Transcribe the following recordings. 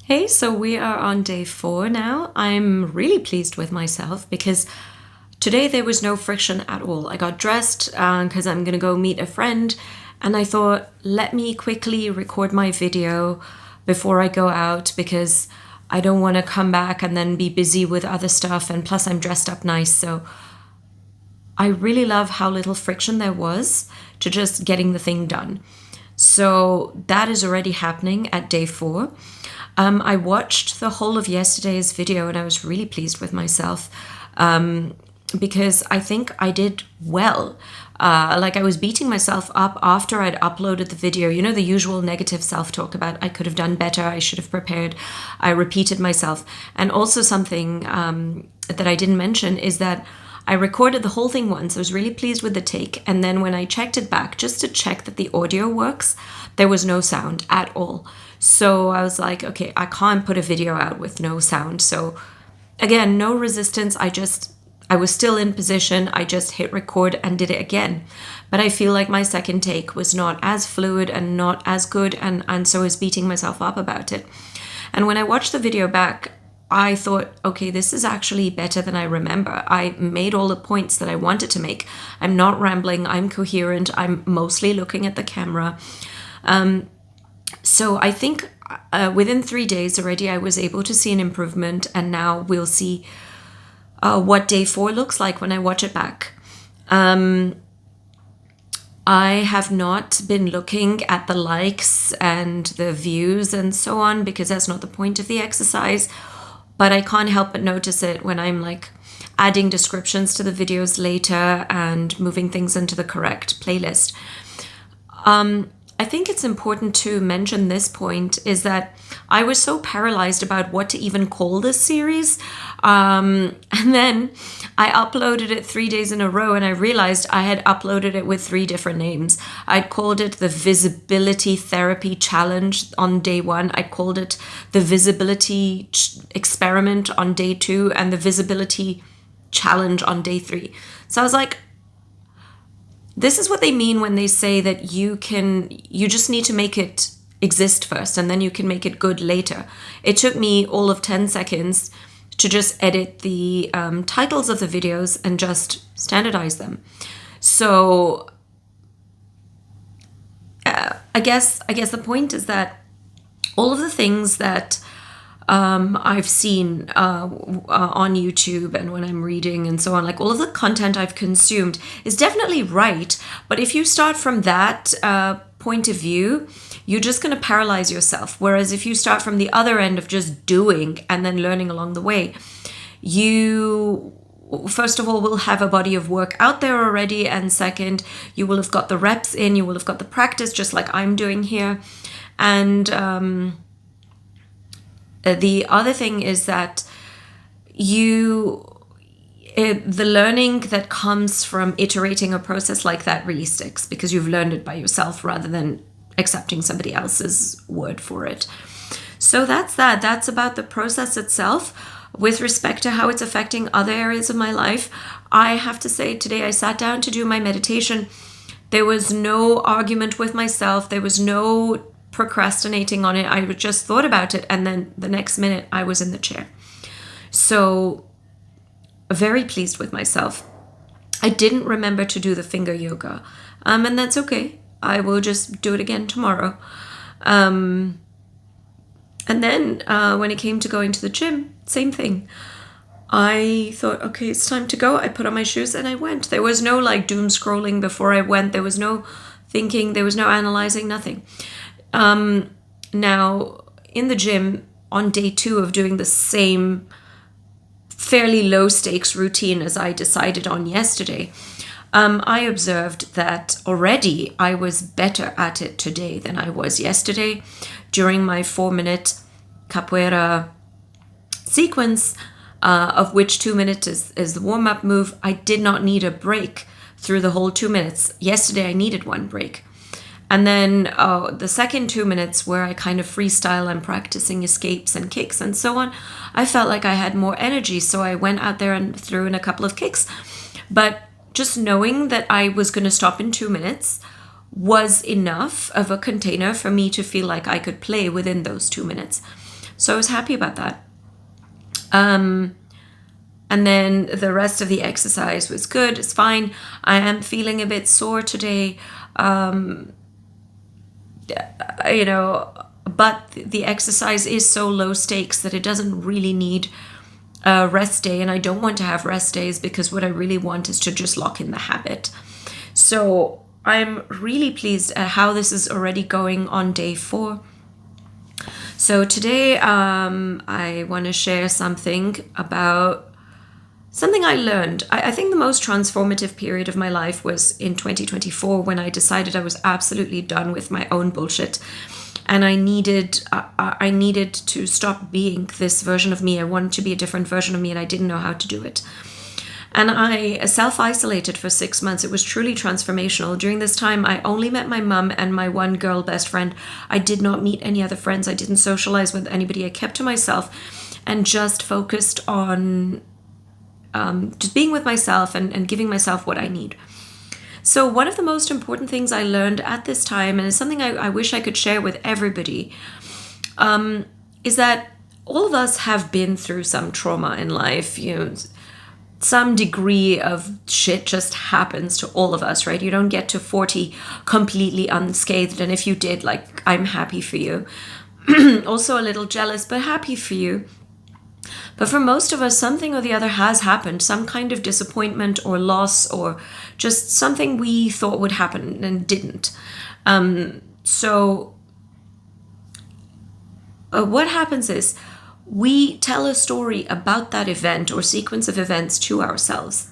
Hey, so we are on day 4 now. I'm really pleased with myself because today there was no friction at all. I got dressed because I'm going to go meet a friend, and I thought, let me quickly record my video before I go out because I don't want to come back and then be busy with other stuff. And plus, I'm dressed up nice. So I really love how little friction there was to just getting the thing done. So that is already happening at day 4. I watched the whole of yesterday's video and I was really pleased with myself because I think I did well. Like I was beating myself up after I'd uploaded the video. You know, the usual negative self-talk about I could have done better, I should have prepared. I repeated myself. And also something that I didn't mention is that I recorded the whole thing once. I was really pleased with the take. And then when I checked it back, just to check that the audio works, there was no sound at all. So I was like, okay, I can't put a video out with no sound. So again, no resistance. I was still in position. I just hit record and did it again. But I feel like my second take was not as fluid and not as good. And so I was beating myself up about it. And when I watched the video back, I thought, okay, this is actually better than I remember. I made all the points that I wanted to make. I'm not rambling. I'm coherent. I'm mostly looking at the camera. So I think within 3 days already, I was able to see an improvement. And now we'll see what day 4 looks like when I watch it back. I have not been looking at the likes and the views and so on because that's not the point of the exercise. But I can't help but notice it when I'm like adding descriptions to the videos later and moving things into the correct playlist. I think it's important to mention this point is that I was so paralyzed about what to even call this series. And then I uploaded it 3 days in a row and I realized I had uploaded it with 3 different names. I'd called it the Visibility Therapy Challenge on day 1. I called it the Visibility Experiment on day 2 and the Visibility Challenge on day 3. So I was like, this is what they mean when they say that you just need to make it exist first and then you can make it good later. It took me all of 10 seconds to just edit the titles of the videos and just standardize them. So I guess the point is that all of the things that I've seen on YouTube and when I'm reading and so on, like all of the content I've consumed is definitely right. But if you start from that point of view, you're just going to paralyze yourself. Whereas if you start from the other end of just doing and then learning along the way, you first of all will have a body of work out there already. And second, you will have got the reps in, you will have got the practice just like I'm doing here. And the other thing is that the learning that comes from iterating a process like that really sticks because you've learned it by yourself rather than accepting somebody else's word for it. So that's that. That's about the process itself. With respect to how it's affecting other areas of my life, I have to say today I sat down to do my meditation. There was no argument with myself. There was no procrastinating on it. I just thought about it and then the next minute I was in the chair. So very pleased with myself. I didn't remember to do the finger yoga, and that's okay. I will just do it again tomorrow. And then when it came to going to the gym, same thing. I thought, okay, it's time to go. I put on my shoes and I went. There was no like doom scrolling before I went. There was no thinking. There was no analyzing, nothing. Now in the gym on day 2 of doing the same fairly low stakes routine as I decided on yesterday, I observed that already I was better at it today than I was yesterday. During my 4-minute capoeira sequence, of which 2 minutes is the warm-up move, I did not need a break through the whole 2 minutes. Yesterday I needed 1 break. And then the second 2 minutes where I kind of freestyle and practicing escapes and kicks and so on, I felt like I had more energy. So I went out there and threw in a couple of kicks. But just knowing that I was going to stop in 2 minutes was enough of a container for me to feel like I could play within those 2 minutes. So I was happy about that. And then the rest of the exercise was good. It's fine. I am feeling a bit sore today. But the exercise is so low stakes that it doesn't really need a rest day. And I don't want to have rest days because what I really want is to just lock in the habit. So I'm really pleased at how this is already going on day 4. So today I want to share something about something I learned. I think the most transformative period of my life was in 2024 when I decided I was absolutely done with my own bullshit. And I needed to stop being this version of me. I wanted to be a different version of me and I didn't know how to do it. And I self-isolated for 6 months. It was truly transformational. During this time, I only met my mum and my one girl best friend. I did not meet any other friends. I didn't socialize with anybody. I kept to myself and just focused on just being with myself and giving myself what I need. So one of the most important things I learned at this time, and it's something I wish I could share with everybody, is that all of us have been through some trauma in life. Some degree of shit just happens to all of us, right? You don't get to 40 completely unscathed. And if you did, I'm happy for you. Also a little jealous, but happy for you. But for most of us, something or the other has happened, some kind of disappointment or loss or just something we thought would happen and didn't. So what happens is we tell a story about that event or sequence of events to ourselves.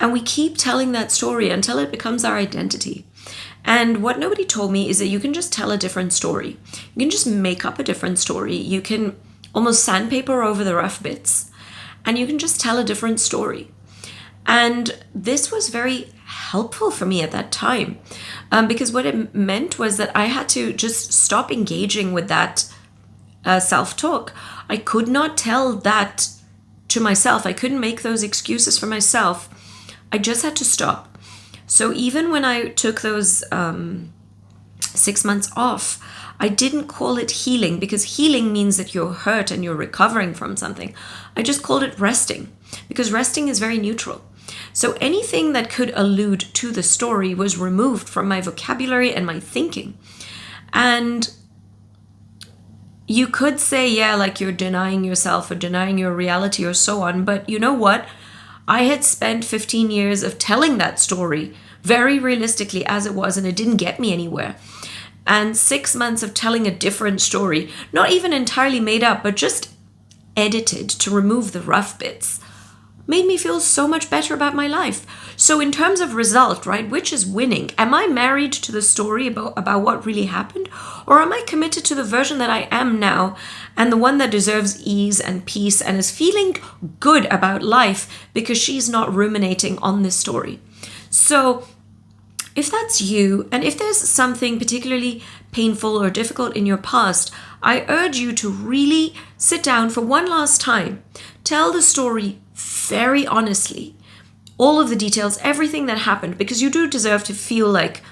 And we keep telling that story until it becomes our identity. And what nobody told me is that you can just tell a different story. You can just make up a different story. You can almost sandpaper over the rough bits, and you can just tell a different story. And this was very helpful for me at that time, because what it meant was that I had to just stop engaging with that self-talk. I could not tell that to myself. I couldn't make those excuses for myself. I just had to stop. So even when I took those 6 months off, I didn't call it healing, because healing means that you're hurt and you're recovering from something. I just called it resting, because resting is very neutral. So anything that could allude to the story was removed from my vocabulary and my thinking. And you could say, you're denying yourself or denying your reality or so on. But you know what? I had spent 15 years of telling that story very realistically as it was, and it didn't get me anywhere. And 6 months of telling a different story, not even entirely made up, but just edited to remove the rough bits, made me feel so much better about my life. So in terms of result, right, which is winning? Am I married to the story about what really happened? Or am I committed to the version that I am now and the one that deserves ease and peace and is feeling good about life because she's not ruminating on this story? So if that's you, and if there's something particularly painful or difficult in your past, I urge you to really sit down for one last time. Tell the story very honestly. All of the details, everything that happened, because you do deserve to feel like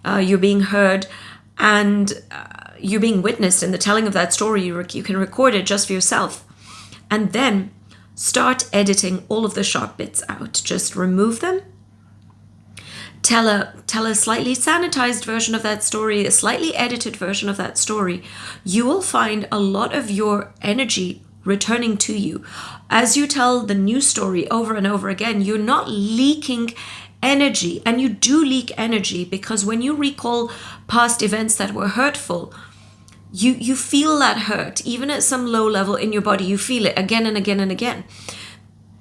you're being heard and you're being witnessed in the telling of that story. You can record it just for yourself. And then start editing all of the sharp bits out. Just remove them. Tell a slightly sanitized version of that story, a slightly edited version of that story. You will find a lot of your energy returning to you. As you tell the new story over and over again, you're not leaking energy. And you do leak energy because when you recall past events that were hurtful, you feel that hurt. Even at some low level in your body, you feel it again and again and again.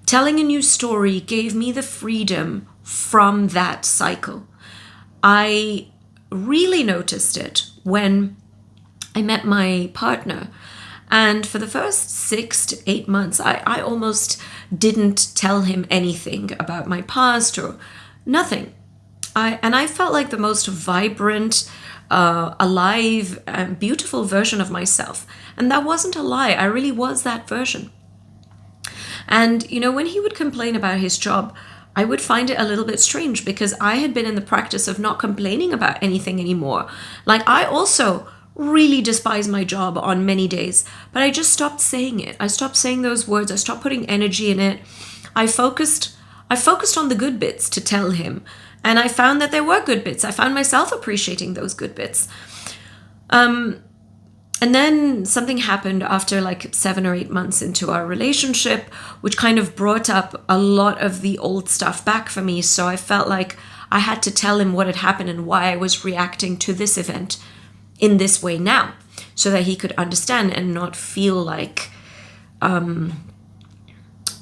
Telling a new story gave me the freedom from that cycle. I really noticed it when I met my partner. And for the first 6 to 8 months, I almost didn't tell him anything about my past or nothing. I felt like the most vibrant, alive, and beautiful version of myself. And that wasn't a lie. I really was that version. And, when he would complain about his job, I would find it a little bit strange because I had been in the practice of not complaining about anything anymore. Like, I also really despise my job on many days, but I just stopped saying it. I stopped saying those words. I stopped putting energy in it. I focused on the good bits to tell him, and I found that there were good bits. I found myself appreciating those good bits. And then something happened after like 7 or 8 months into our relationship, which kind of brought up a lot of the old stuff back for me. So I felt like I had to tell him what had happened and why I was reacting to this event in this way now, so that he could understand and not feel like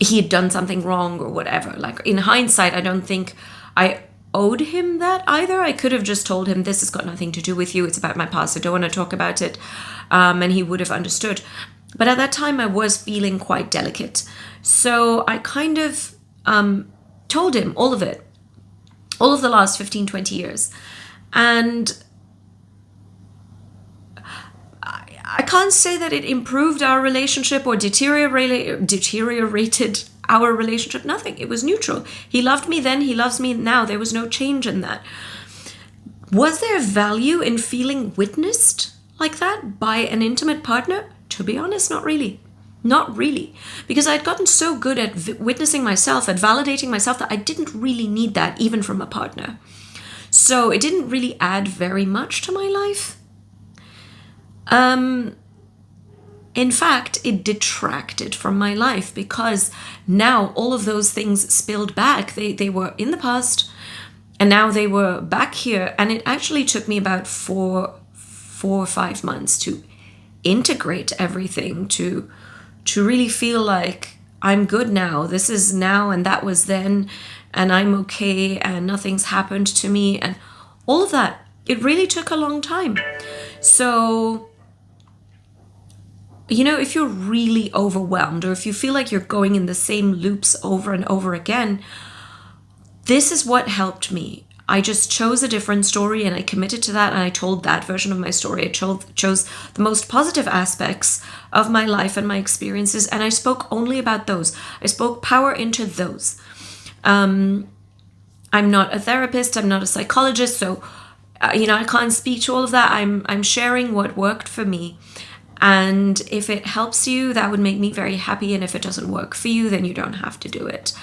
he had done something wrong or whatever. Like in hindsight, I don't think I owed him that either. I could have just told him, this has got nothing to do with you. It's about my past. I don't want to talk about it. And he would have understood. But at that time, I was feeling quite delicate. So I kind of told him all of it, all of the last 15, 20 years. And I can't say that it improved our relationship or deteriorated our relationship. Nothing. It was neutral. He loved me then. He loves me now. There was no change in that. Was there value in feeling witnessed like that by an intimate partner? To be honest, not really. Not really. Because I'd gotten so good at witnessing myself, at validating myself, that I didn't really need that even from a partner. So it didn't really add very much to my life. In fact, it detracted from my life, because now all of those things spilled back. They were in the past, and now they were back here. And it actually took me about 4 or 5 months to integrate everything, to really feel like I'm good now. This is now and that was then, and I'm okay, and nothing's happened to me, and all of that. It really took a long time. So, you know, if you're really overwhelmed, or if you feel like you're going in the same loops over and over again, this is what helped me. I just chose a different story, and I committed to that, and I told that version of my story. I chose the most positive aspects of my life and my experiences, and I spoke only about those. I spoke power into those. I'm not a therapist. I'm not a psychologist, so I can't speak to all of that. I'm sharing what worked for me. And if it helps you, that would make me very happy. And if it doesn't work for you, then you don't have to do it.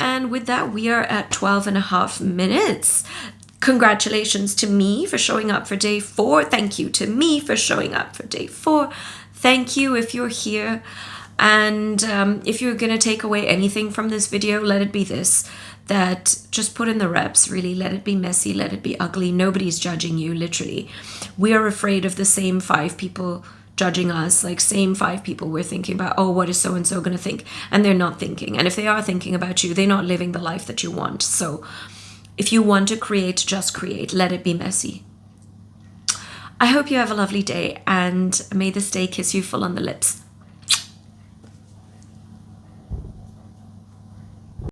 And with that, we are at 12.5 minutes. Congratulations to me for showing up for day 4. Thank you to me for showing up for day 4. Thank you if you're here. And if you're going to take away anything from this video, let it be this. That just put in the reps, really. Let it be messy, let it be ugly. Nobody's judging you, literally. We are afraid of the same 5 people judging us, like same 5 people we're thinking about, oh, what is so-and-so going to think? And they're not thinking. And if they are thinking about you, they're not living the life that you want. So if you want to create, just create. Let it be messy. I hope you have a lovely day, and may this day kiss you full on the lips.